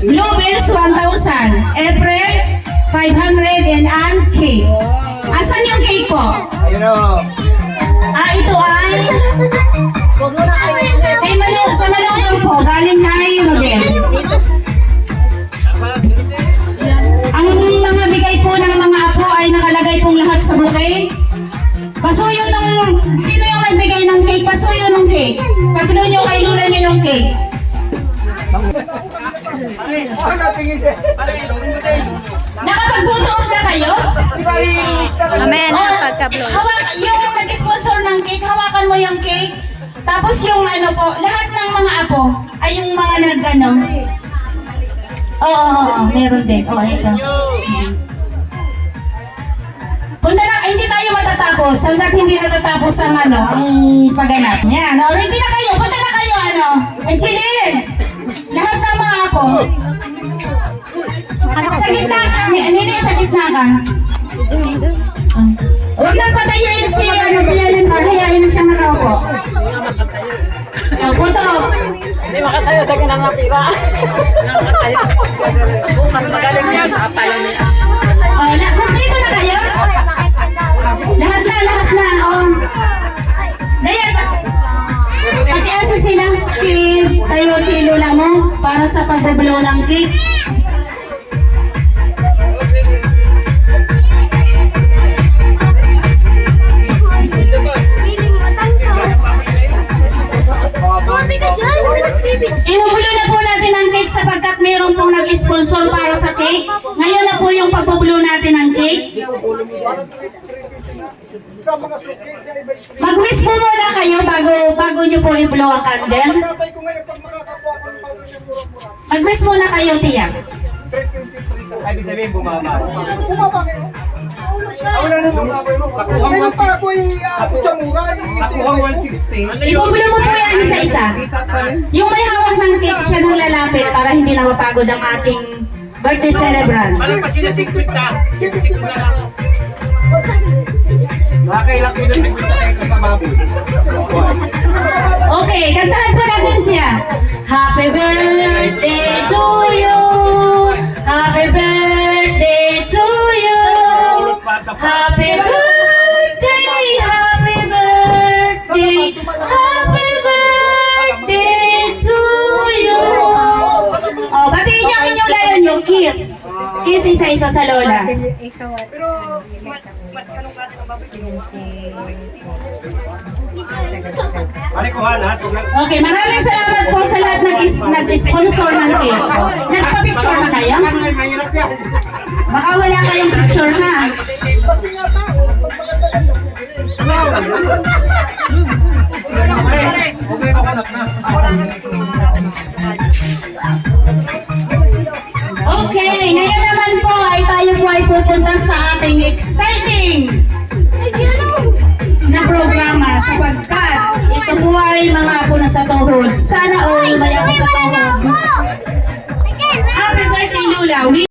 Blueberries 1,000. April 500 and cake. Asan yung cake ko? Ayun o. Ito ay sa Malunggong po, galing kay Rodel. Ang mga bigay po ng mga apo ay nakalagay pong lahat sa bouquet. Pasuyo ng, sino yung nagbigay ng cake? Pasuyo ng cake. Pagpilo nyo kay Lula nyo yung cake. Nakapagbuto na kayo? Mamaya na pagka-vlog. Yung nag-sponsor ng cake, hawakan mo yung cake. Tapos yung ano po, lahat ng mga apo, ay yung mga nag-ano. Oo, meron din. Ito. Punta na, hindi tayo matatapos. Hanggat hindi natatapos ang ano, ang pagganap. Yan, ready na kayo. Punta na kayo, ano. Chilin. Lahat ng mga apo. Sa gitna ka. Nini, sa gitna ka. Huwag lang patayin si, Biyanin mo. Hayain na siya nakaupo. Puto. Hindi makatayo, dagin ang napira. Mas magaling yan, apalo niya. Dito na kayo? Lahat na. Dayan. Pati-asa sila. Tayo si Lula mo para sa pagbublow ng cake. Inubulo na po natin ang cake sapagkat mayroon pong nag-sponsor para sa cake. Ngayon na po yung pagbubulo natin ng cake. Mag-wish po muna kayo bago nyo po i-blow ang candle. Mag-wish muna kayo, tiyak. Ibig sabihin, bumaba. Bumaba kayo. Wala na sa kuhang 160. Sa kuhang 160. Ibubulo mo po yan isa-isa. Yung may hawak ng cake, siya nang lalapit para hindi na mapagod ang ating birthday celebrant. Paano pa sila 50? 50 na lang. Nakakailang ko na 50 tayo sa baboy. Okay, kantahan po natin siya. Happy birthday to you. Happy birthday to you. Happy birthday, happy birthday, happy birthday to you. Batiin niyo ang inyong layon yung kiss. Kiss isa-isa sa lola. Okay, maraming salamat po sa lahat nag-sponsor ng cake. Nagpa-picture na kayo? Baka wala kayong picture na. Okay, ngayon naman po ay tayo po ay pupunta sa ating exciting na programa sapagkat ito po ay mga apo na sa tuhod. Sana all may ako sa tuhod. Happy birthday, Lula.